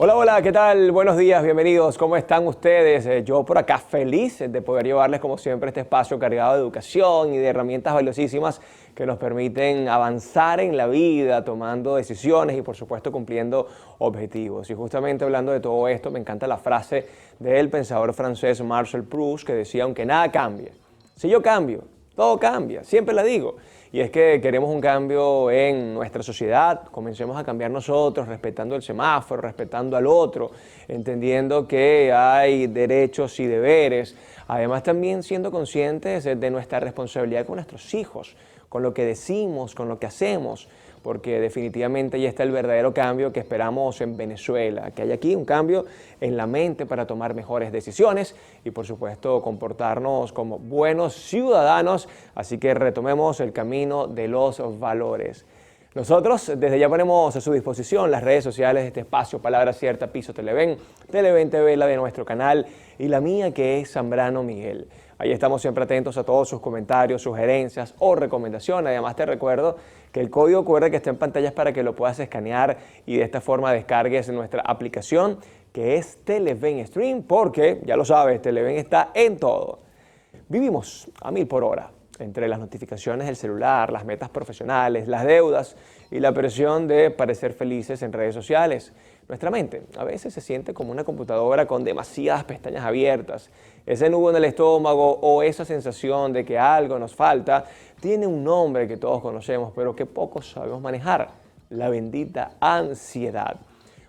Hola, hola, ¿qué tal? Buenos días, bienvenidos. ¿Cómo están ustedes? Yo por acá feliz de poder llevarles como siempre este espacio cargado de educación y de herramientas valiosísimas que nos permiten avanzar en la vida, tomando decisiones y por supuesto cumpliendo objetivos. Y justamente hablando de todo esto, me encanta la frase del pensador francés Marcel Proust que decía, aunque nada cambie, si yo cambio, todo cambia, siempre la digo. Y es que queremos un cambio en nuestra sociedad, comencemos a cambiar nosotros, respetando el semáforo, respetando al otro, entendiendo que hay derechos y deberes, además también siendo conscientes de nuestra responsabilidad con nuestros hijos, con lo que decimos, con lo que hacemos, porque definitivamente ya está el verdadero cambio que esperamos en Venezuela, que hay aquí un cambio en la mente para tomar mejores decisiones y por supuesto comportarnos como buenos ciudadanos, así que retomemos el camino de los valores. Nosotros desde ya ponemos a su disposición las redes sociales de este espacio, Palabra Cierta, Piso Televen, Televen TV, la de nuestro canal y la mía que es Zambrano Miguel. Ahí estamos siempre atentos a todos sus comentarios, sugerencias o recomendaciones. Además te recuerdo que el código QR que está en pantalla es para que lo puedas escanear y de esta forma descargues nuestra aplicación que es Televen Stream porque, ya lo sabes, Televen está en todo. Vivimos a 1000 por hora entre las notificaciones del celular, las metas profesionales, las deudas y la presión de parecer felices en redes sociales. Nuestra mente a veces se siente como una computadora con demasiadas pestañas abiertas. Ese nudo en el estómago o esa sensación de que algo nos falta tiene un nombre que todos conocemos, pero que pocos sabemos manejar: la bendita ansiedad.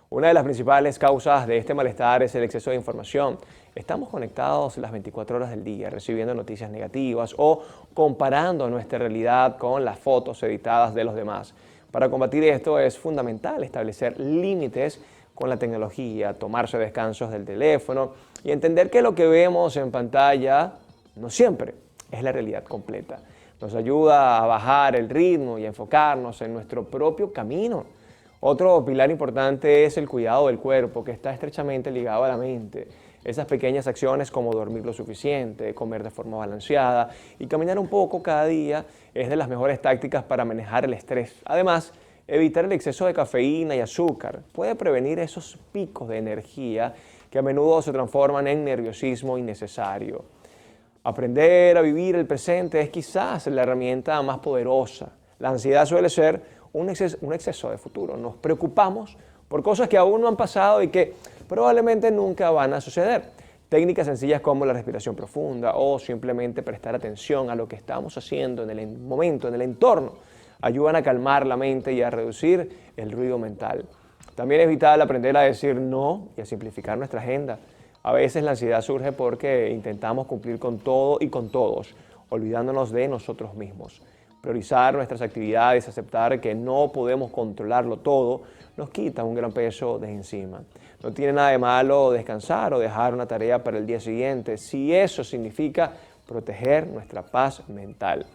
Una de las principales causas de este malestar es el exceso de información. Estamos conectados las 24 horas del día, recibiendo noticias negativas o comparando nuestra realidad con las fotos editadas de los demás. Para combatir esto es fundamental establecer límites con la tecnología, tomarse descansos del teléfono y entender que lo que vemos en pantalla no siempre es la realidad completa. Nos ayuda a bajar el ritmo y a enfocarnos en nuestro propio camino. Otro pilar importante es el cuidado del cuerpo, que está estrechamente ligado a la mente. Esas pequeñas acciones como dormir lo suficiente, comer de forma balanceada y caminar un poco cada día es de las mejores tácticas para manejar el estrés. Además, evitar el exceso de cafeína y azúcar puede prevenir esos picos de energía que a menudo se transforman en nerviosismo innecesario. Aprender a vivir el presente es quizás la herramienta más poderosa. La ansiedad suele ser un exceso de futuro. Nos preocupamos por cosas que aún no han pasado y que probablemente nunca van a suceder. Técnicas sencillas como la respiración profunda o simplemente prestar atención a lo que estamos haciendo en el momento, en el entorno, ayudan a calmar la mente y a reducir el ruido mental. También es vital aprender a decir no y a simplificar nuestra agenda. A veces la ansiedad surge porque intentamos cumplir con todo y con todos, olvidándonos de nosotros mismos. Priorizar nuestras actividades, aceptar que no podemos controlarlo todo, nos quita un gran peso de encima. No tiene nada de malo descansar o dejar una tarea para el día siguiente, si eso significa proteger nuestra paz mental.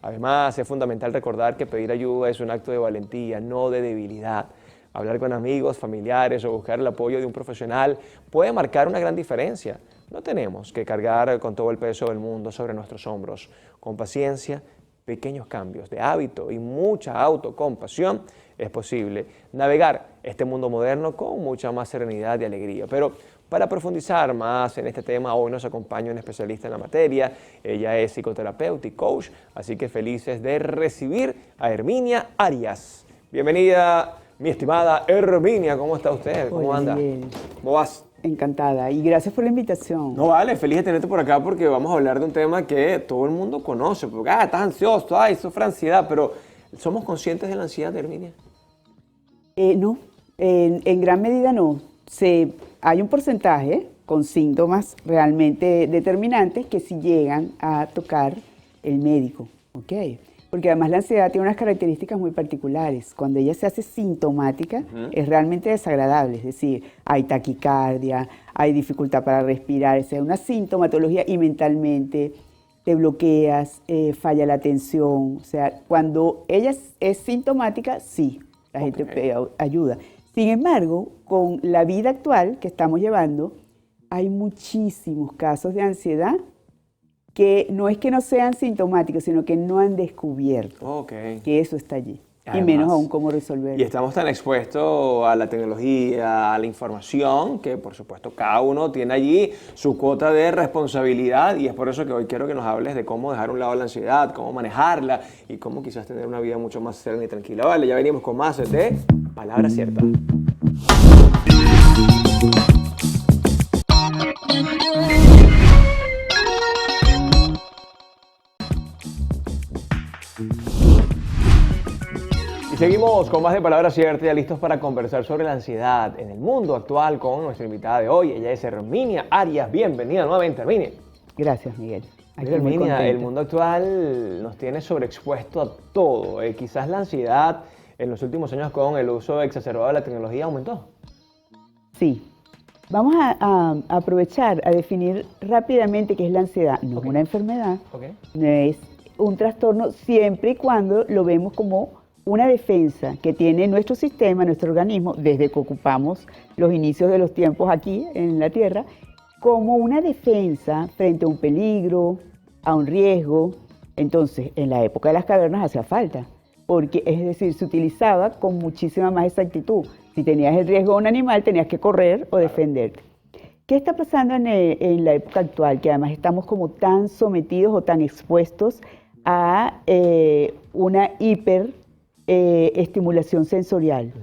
Además, es fundamental recordar que pedir ayuda es un acto de valentía, no de debilidad. Hablar con amigos, familiares o buscar el apoyo de un profesional puede marcar una gran diferencia. No tenemos que cargar con todo el peso del mundo sobre nuestros hombros. Con paciencia, pequeños cambios de hábito y mucha autocompasión es posible navegar este mundo moderno con mucha más serenidad y alegría. Pero para profundizar más en este tema, hoy nos acompaña una especialista en la materia. Ella es psicoterapeuta y coach, así que felices de recibir a Herminia Arias. Bienvenida, mi estimada Herminia. ¿Cómo está usted? ¿Cómo Hola, anda? Miguel. ¿Cómo vas? Encantada y gracias por la invitación. No vale, feliz de tenerte por acá porque vamos a hablar de un tema que todo el mundo conoce. Porque, estás ansioso, sufre ansiedad, pero ¿somos conscientes de la ansiedad, Herminia? No, en gran medida no. Hay un porcentaje con síntomas realmente determinantes que sí llegan a tocar el médico, ¿ok? Porque además la ansiedad tiene unas características muy particulares. Cuando ella se hace sintomática, es realmente desagradable. Es decir, hay taquicardia, hay dificultad para respirar, es una sintomatología y mentalmente te bloqueas, falla la atención. O sea, cuando ella es sintomática, sí, la gente pide ayuda. Sin embargo, con la vida actual que estamos llevando, hay muchísimos casos de ansiedad que no es que no sean sintomáticos, sino que no han descubierto que eso está allí. y menos aún cómo resolverlo. Y estamos tan expuestos a la tecnología, a la información, que por supuesto cada uno tiene allí su cuota de responsabilidad, y es por eso que hoy quiero que nos hables de cómo dejar a un lado la ansiedad, cómo manejarla y cómo quizás tener una vida mucho más serena y tranquila. Vale, ya venimos con más de Palabra Cierta. Y seguimos con más de Palabra Cierta, ya listos para conversar sobre la ansiedad en el mundo actual con nuestra invitada de hoy. Ella es Herminia Arias. Bienvenida nuevamente, Herminia. Gracias, Miguel. Mira, Herminia, el mundo actual nos tiene sobreexpuesto a todo. Quizás la ansiedad en los últimos años con el uso exacerbado de la tecnología aumentó. Sí. Vamos a aprovechar a definir rápidamente qué es la ansiedad. No es una enfermedad, no es un trastorno, siempre y cuando lo vemos como una defensa que tiene nuestro sistema, nuestro organismo, desde que ocupamos los inicios de los tiempos aquí en la Tierra, como una defensa frente a un peligro, a un riesgo. Entonces, en la época de las cavernas hacía falta, porque es decir, se utilizaba con muchísima más exactitud. Si tenías el riesgo de un animal, tenías que correr o defenderte. ¿Qué está pasando en la época actual? Que además estamos como tan sometidos o tan expuestos a una estimulación sensorial,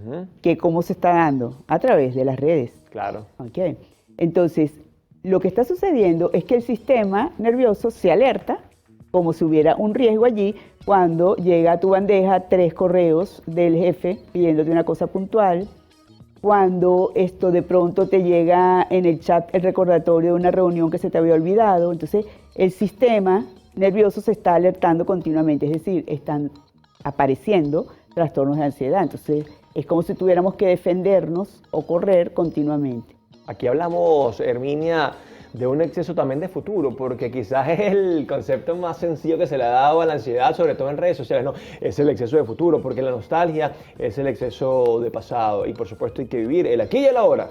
que cómo se está dando a través de las redes. Claro. Okay. Entonces, lo que está sucediendo es que el sistema nervioso se alerta, como si hubiera un riesgo allí, cuando llega a tu bandeja 3 correos del jefe pidiéndote una cosa puntual, cuando esto de pronto te llega en el chat el recordatorio de una reunión que se te había olvidado. Entonces, el sistema nervioso se está alertando continuamente, es decir, están apareciendo trastornos de ansiedad. Entonces, es como si tuviéramos que defendernos o correr continuamente. Aquí hablamos, Herminia, de un exceso también de futuro, porque quizás es el concepto más sencillo que se le ha dado a la ansiedad, sobre todo en redes sociales, no, es el exceso de futuro, porque la nostalgia es el exceso de pasado, y por supuesto hay que vivir el aquí y el ahora.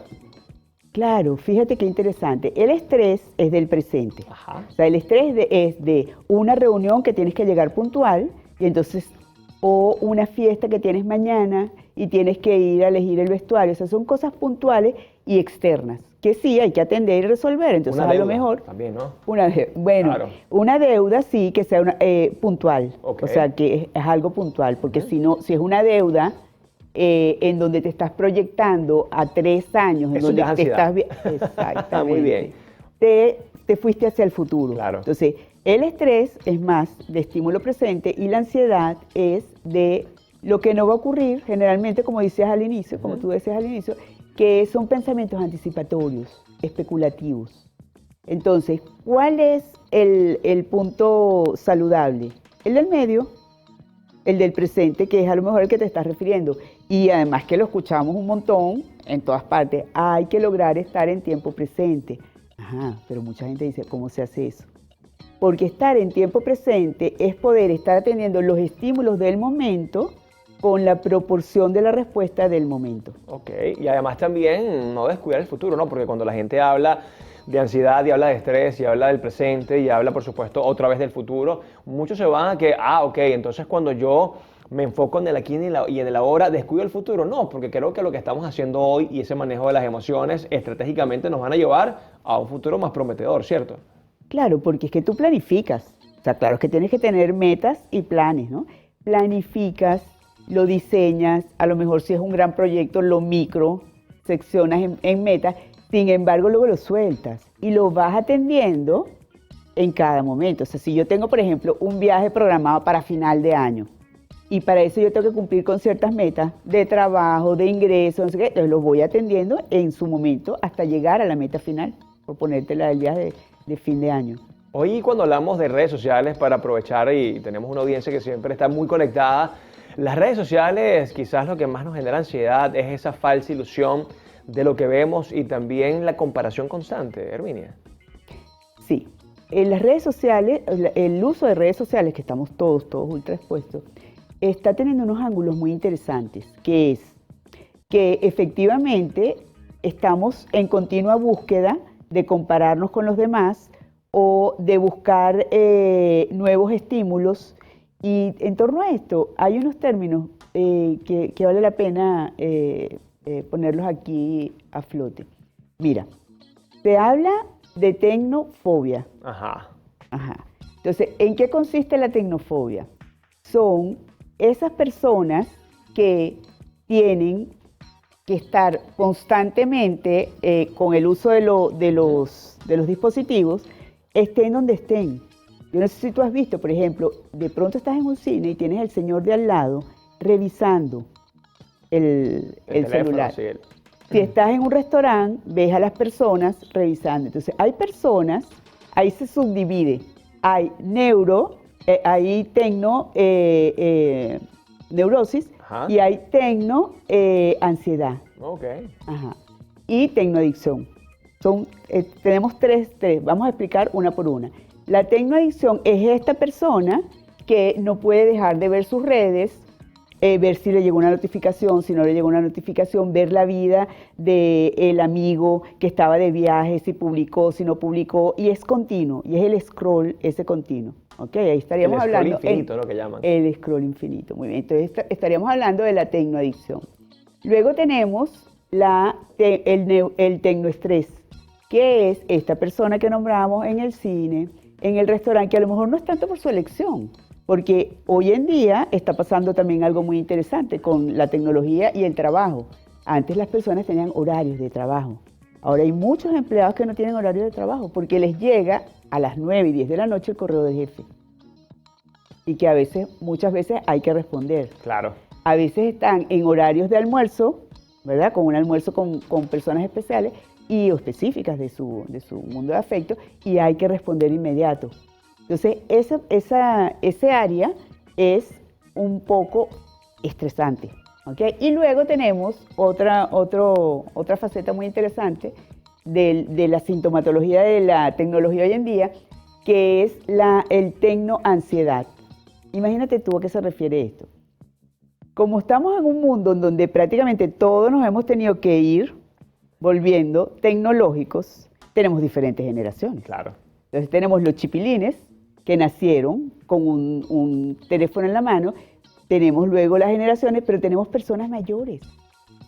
Claro, fíjate qué interesante. El estrés es del presente. Ajá. O sea, el estrés es de una reunión que tienes que llegar puntual, y entonces, o una fiesta que tienes mañana y tienes que ir a elegir el vestuario. O sea, son cosas puntuales y externas, que sí hay que atender y resolver. Entonces, una deuda, a lo mejor también, ¿no? Claro. Una deuda sí que sea puntual. Okay. O sea, que es algo puntual, porque si no, si es una deuda en donde te estás proyectando a 3 años, en eso donde ya es te estás ansiedad. exactamente. Muy bien. Te fuiste hacia el futuro. Claro. Entonces, el estrés es más de estímulo presente y la ansiedad es de lo que no va a ocurrir, generalmente, como decías al inicio, como tú decías al inicio, que son pensamientos anticipatorios, especulativos. Entonces, ¿cuál es el punto saludable? El del medio, el del presente, que es a lo mejor el que te estás refiriendo. Y además que lo escuchamos un montón en todas partes, hay que lograr estar en tiempo presente. Ajá, pero mucha gente dice, ¿cómo se hace eso? Porque estar en tiempo presente es poder estar atendiendo los estímulos del momento con la proporción de la respuesta del momento. Ok, y además también no descuidar el futuro, ¿no? Porque cuando la gente habla de ansiedad y habla de estrés y habla del presente y habla, por supuesto, otra vez del futuro, muchos se van a que, ok, entonces cuando yo me enfoco en el aquí y en el ahora, descuido el futuro. No, porque creo que lo que estamos haciendo hoy y ese manejo de las emociones estratégicamente nos van a llevar a un futuro más prometedor, ¿cierto? Claro, porque es que tú planificas. O sea, claro, es que tienes que tener metas y planes, ¿no? Planificas, lo diseñas, a lo mejor si es un gran proyecto, lo micro, seccionas en metas, sin embargo luego lo sueltas y lo vas atendiendo en cada momento. O sea, si yo tengo, por ejemplo, un viaje programado para final de año y para eso yo tengo que cumplir con ciertas metas de trabajo, de ingresos, no sé qué, entonces lo voy atendiendo en su momento hasta llegar a la meta final, por ponértela del viaje de fin de año. Hoy cuando hablamos de redes sociales, para aprovechar y tenemos una audiencia que siempre está muy conectada, las redes sociales quizás lo que más nos genera ansiedad es esa falsa ilusión de lo que vemos y también la comparación constante, Herminia. Sí, en las redes sociales, el uso de redes sociales, que estamos todos ultra expuestos, está teniendo unos ángulos muy interesantes, que es que efectivamente estamos en continua búsqueda de compararnos con los demás o de buscar nuevos estímulos. Y en torno a esto hay unos términos que vale la pena ponerlos aquí a flote. Mira, se habla de tecnofobia. Ajá. Ajá. Entonces, ¿en qué consiste la tecnofobia? Son esas personas que tienen que estar constantemente con el uso de los dispositivos, estén donde estén. Yo no sé si tú has visto, por ejemplo, de pronto estás en un cine y tienes al señor de al lado revisando el teléfono, celular. sí, Si estás en un restaurante, ves a las personas revisando. Entonces, hay personas, ahí se subdivide. Hay hay neurosis, Ajá. y hay ansiedad. Ok. Ajá. Y tecnoadicción. Tenemos tres, vamos a explicar una por una. La tecnoadicción es esta persona que no puede dejar de ver sus redes, ver si le llegó una notificación, si no le llegó una notificación, ver la vida del amigo que estaba de viaje, si publicó, si no publicó, y es continuo, y es el scroll ese continuo. ¿Ok? Ahí estaríamos hablando. El scroll infinito, lo que llaman. El scroll infinito, muy bien. Entonces estaríamos hablando de la tecnoadicción. Luego tenemos el tecnoestrés, que es esta persona que nombramos en el cine, en el restaurante, que a lo mejor no es tanto por su elección, porque hoy en día está pasando también algo muy interesante con la tecnología y el trabajo. Antes las personas tenían horarios de trabajo. Ahora hay muchos empleados que no tienen horario de trabajo porque les llega a las 9 y 10 de la noche el correo del jefe. Y que muchas veces hay que responder. Claro. A veces están en horarios de almuerzo, ¿verdad? Con un almuerzo con personas especiales o específicas de su mundo de afecto, y hay que responder inmediato. Entonces, ese área es un poco estresante, ¿ok? Y luego tenemos otra faceta muy interesante de la sintomatología de la tecnología hoy en día, que es el tecnoansiedad. Imagínate tú a qué se refiere esto. Como estamos en un mundo en donde prácticamente todos nos hemos tenido que ir volviendo tecnológicos, tenemos diferentes generaciones. Claro. Entonces tenemos los chipilines que nacieron con un teléfono en la mano, tenemos luego las generaciones, pero tenemos personas mayores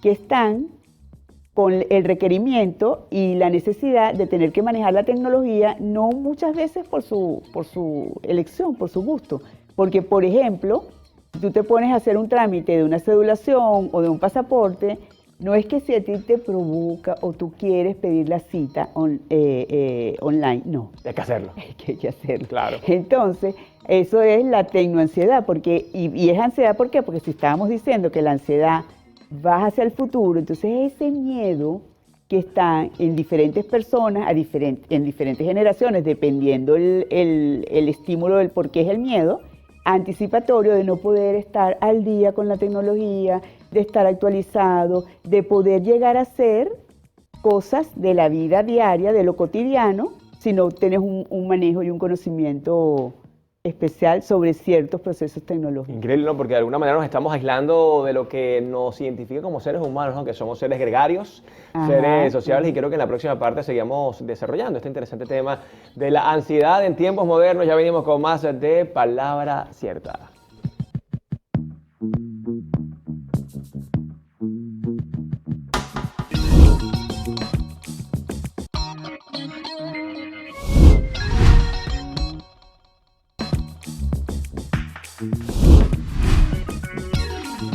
que están con el requerimiento y la necesidad de tener que manejar la tecnología, no muchas veces por su elección, por su gusto. Porque, por ejemplo, si tú te pones a hacer un trámite de una cedulación o de un pasaporte, no es que si a ti te provoca o tú quieres pedir la cita online, no. Hay que hacerlo. Hay que hacerlo. Claro. Entonces, eso es la tecnoansiedad, y es ansiedad, ¿por qué? Porque si estábamos diciendo que la ansiedad va hacia el futuro, entonces ese miedo que está en diferentes personas, en diferentes generaciones, dependiendo el estímulo del por qué es el miedo, anticipatorio de no poder estar al día con la tecnología, de estar actualizado, de poder llegar a hacer cosas de la vida diaria, de lo cotidiano, si no tienes un manejo y un conocimiento especial sobre ciertos procesos tecnológicos. Increíble, ¿no? Porque de alguna manera nos estamos aislando de lo que nos identifica como seres humanos, ¿no? Que somos seres gregarios, Ajá, seres sociables, sí. y creo que en la próxima parte seguimos desarrollando este interesante tema de la ansiedad en tiempos modernos. Ya venimos con más de Palabra Cierta.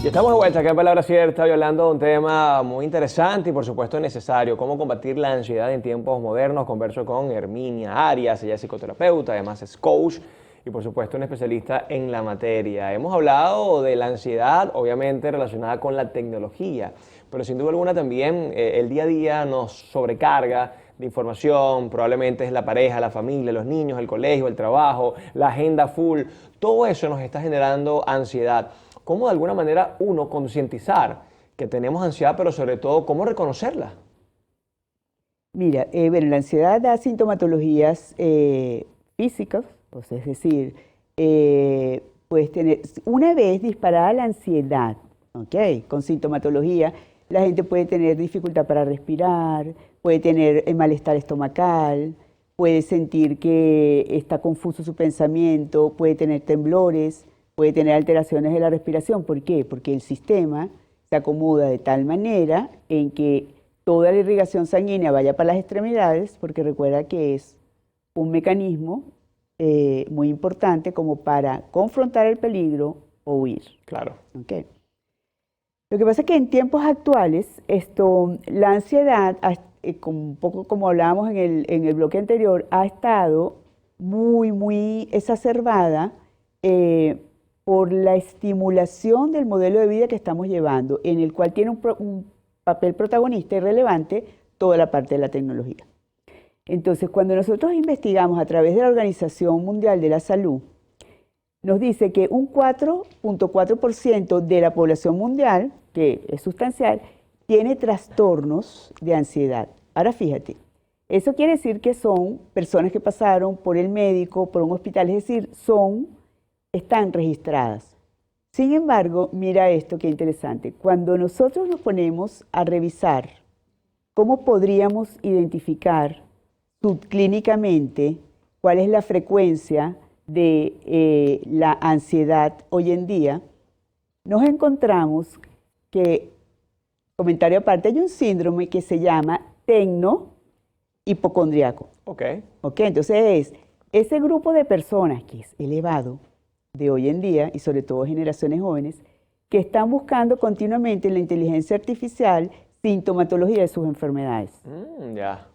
Y estamos de vuelta acá en Palabra Cierta, hoy hablando de un tema muy interesante y por supuesto necesario, cómo combatir la ansiedad en tiempos modernos. Converso con Herminia Arias, ella es psicoterapeuta, además es coach y por supuesto un especialista en la materia. Hemos hablado de la ansiedad, obviamente relacionada con la tecnología, pero sin duda alguna también el día a día nos sobrecarga de información, probablemente es la pareja, la familia, los niños, el colegio, el trabajo, la agenda full, todo eso nos está generando ansiedad. ¿Cómo de alguna manera uno concientizar que tenemos ansiedad, pero sobre todo cómo reconocerla? Mira, bueno, la ansiedad da sintomatologías físicas, o sea, es decir, puedes tener, una vez disparada la ansiedad, ¿ok? Con sintomatología, la gente puede tener dificultad para respirar, puede tener malestar estomacal, puede sentir que está confuso su pensamiento, puede tener temblores, puede tener alteraciones de la respiración. ¿Por qué? Porque el sistema se acomoda de tal manera en que toda la irrigación sanguínea vaya para las extremidades, porque recuerda que es un mecanismo muy importante como para confrontar el peligro o huir. Claro. ¿Okay? Lo que pasa es que en tiempos actuales, la ansiedad, un poco como hablábamos en el bloque anterior, ha estado muy exacerbada por la estimulación del modelo de vida que estamos llevando, en el cual tiene un papel protagonista y relevante toda la parte de la tecnología. Entonces, cuando nosotros investigamos a través de la Organización Mundial de la Salud, nos dice que un 4.4% de la población mundial, que es sustancial, tiene trastornos de ansiedad. Ahora fíjate, eso quiere decir que son personas que pasaron por el médico, por un hospital, es decir, están registradas. Sin embargo, mira esto qué interesante. Cuando nosotros nos ponemos a revisar cómo podríamos identificar subclínicamente cuál es la frecuencia de la ansiedad hoy en día, nos encontramos que, comentario aparte, hay un síndrome que se llama tecno-hipocondriaco. Ok. Entonces ese grupo de personas que es elevado de hoy en día, y sobre todo generaciones jóvenes, que están buscando continuamente en la inteligencia artificial sintomatología de sus enfermedades. Ya.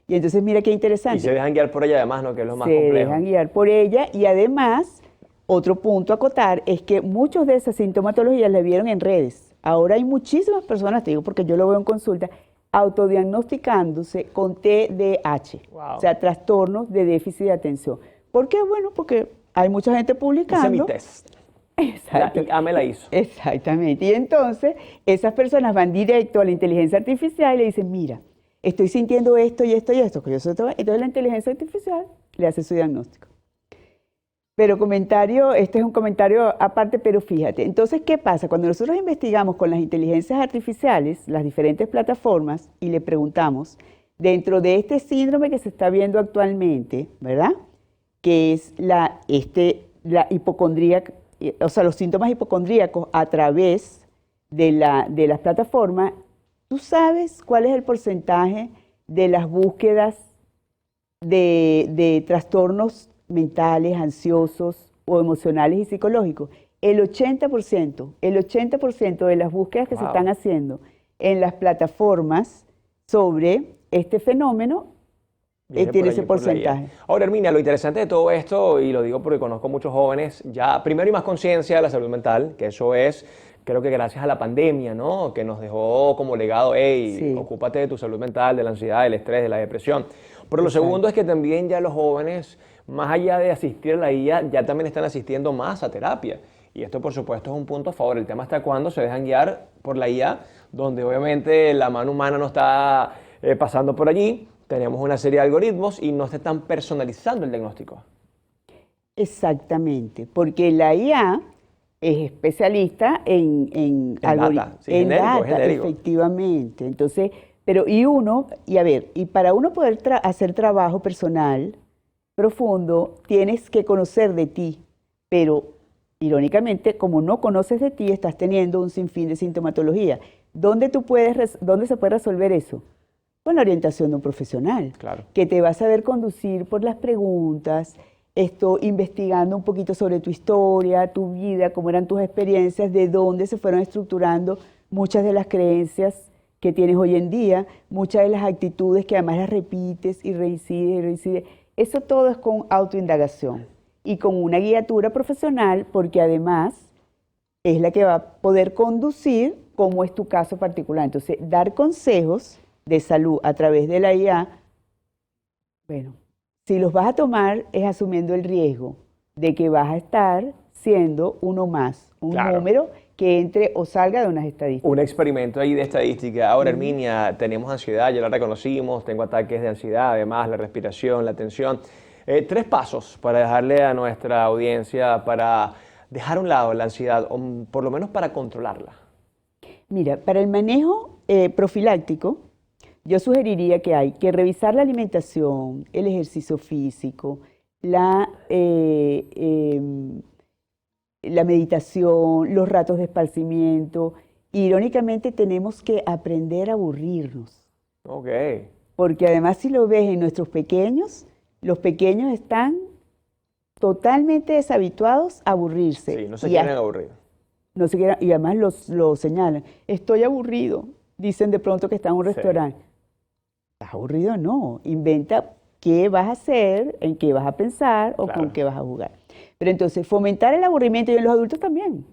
Y entonces mira qué interesante. Y se dejan guiar por ella además, ¿no? Que es lo más complejo. Se dejan guiar por ella y además, otro punto a acotar es que muchos de esas sintomatologías las vieron en redes. Ahora hay muchísimas personas, te digo porque yo lo veo en consulta, autodiagnosticándose con TDAH, Wow. o sea, trastornos de déficit de atención. ¿Por qué? Bueno, porque hay mucha gente publicando. Hice mi test. Exacto. La IA me la hizo. Exactamente. Y entonces, esas personas van directo a la inteligencia artificial y le dicen, mira, estoy sintiendo esto y esto y esto. Entonces la inteligencia artificial le hace su diagnóstico. Pero este es un comentario aparte, pero fíjate. Entonces, ¿qué pasa? Cuando nosotros investigamos con las inteligencias artificiales, las diferentes plataformas, y le preguntamos, dentro de este síndrome que se está viendo actualmente, ¿verdad? Que es la hipocondría, o sea, los síntomas hipocondríacos a través de las plataformas, ¿tú sabes cuál es el porcentaje de las búsquedas de trastornos mentales, ansiosos o emocionales y psicológicos? El 80% de las búsquedas que se están haciendo en las plataformas sobre este fenómeno tiene ese porcentaje. Ahora, Herminia, lo interesante de todo esto, y lo digo porque conozco muchos jóvenes, ya primero hay más conciencia de la salud mental, que eso es, creo que gracias a la pandemia, ¿no? Que nos dejó como legado, hey, Sí. ocúpate de tu salud mental, de la ansiedad, del estrés, de la depresión. Pero lo segundo es que también ya los jóvenes, más allá de asistir a la IA, ya también están asistiendo más a terapia. Y esto, por supuesto, es un punto a favor. El tema está cuando se dejan guiar por la IA, donde obviamente la mano humana no está pasando por allí. Tenemos una serie de algoritmos y no se están personalizando el diagnóstico. Exactamente, porque la IA es especialista en data, sí, genérico. Efectivamente. Entonces, y para uno poder hacer trabajo personal profundo, tienes que conocer de ti, pero irónicamente, como no conoces de ti, estás teniendo un sinfín de sintomatología. ¿Dónde se puede resolver eso? Con la orientación de un profesional, Claro. Que te va a saber conducir por las preguntas, investigando un poquito sobre tu historia, tu vida, cómo eran tus experiencias, de dónde se fueron estructurando muchas de las creencias que tienes hoy en día, muchas de las actitudes que además las repites y reincides. Eso todo es con autoindagación y con una guiatura profesional, porque además es la que va a poder conducir cómo es tu caso particular. Entonces, dar consejos de salud a través de la IA, bueno, si los vas a tomar es asumiendo el riesgo de que vas a estar siendo uno más, un número que entre o salga de unas estadísticas. Un experimento ahí de estadística. Ahora, Herminia, tenemos ansiedad, ya la reconocimos, tengo ataques de ansiedad, además la respiración, la tensión. 3 pasos para dejarle a nuestra audiencia para dejar a un lado la ansiedad, o por lo menos para controlarla. Mira, para el manejo profiláctico, yo sugeriría que hay que revisar la alimentación, el ejercicio físico, la meditación, los ratos de esparcimiento. Irónicamente tenemos que aprender a aburrirnos. Ok. Porque además si lo ves en nuestros pequeños, los pequeños están totalmente deshabituados a aburrirse. Sí, no se quieren aburrir. No se quieren, y además lo señalan. Estoy aburrido. Dicen de pronto que está en un restaurante. ¿Estás aburrido? No. Inventa qué vas a hacer, en qué vas a pensar o con qué vas a jugar. Pero entonces, fomentar el aburrimiento y en los adultos también.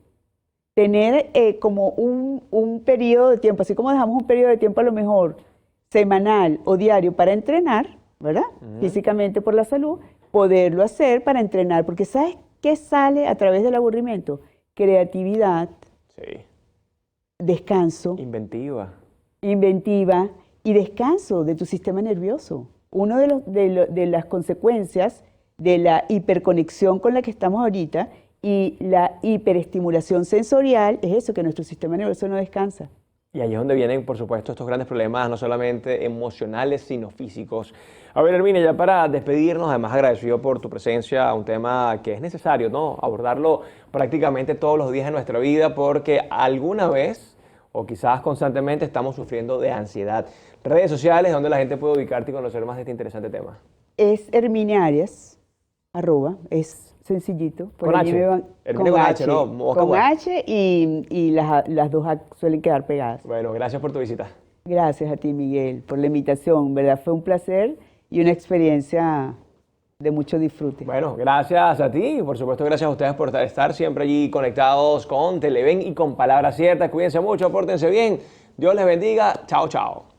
Tener como un periodo de tiempo, así como dejamos un periodo de tiempo a lo mejor semanal o diario para entrenar, ¿verdad? Físicamente por la salud, poderlo hacer para entrenar, porque ¿sabes qué sale a través del aburrimiento? Creatividad, descanso, inventiva y descanso de tu sistema nervioso. Una de las consecuencias de la hiperconexión con la que estamos ahorita y la hiperestimulación sensorial es eso, que nuestro sistema nervioso no descansa. Y ahí es donde vienen, por supuesto, estos grandes problemas, no solamente emocionales, sino físicos. A ver, Herminia, ya para despedirnos, además agradecido por tu presencia a un tema que es necesario, ¿no? Abordarlo prácticamente todos los días de nuestra vida, porque alguna vez, o quizás constantemente, estamos sufriendo de ansiedad. Redes sociales, donde la gente puede ubicarte y conocer más de este interesante tema. Es Herminia Arias, @ es sencillito. Por con H. Herminia con H, ¿no? Con H y las dos suelen quedar pegadas. Bueno, gracias por tu visita. Gracias a ti, Miguel, por la invitación. ¿Verdad? Fue un placer y una experiencia de mucho disfrute. Bueno, gracias a ti y por supuesto gracias a ustedes por estar siempre allí conectados con Televen y con Palabras Ciertas. Cuídense mucho, pórtense bien. Dios les bendiga. Chao, chao.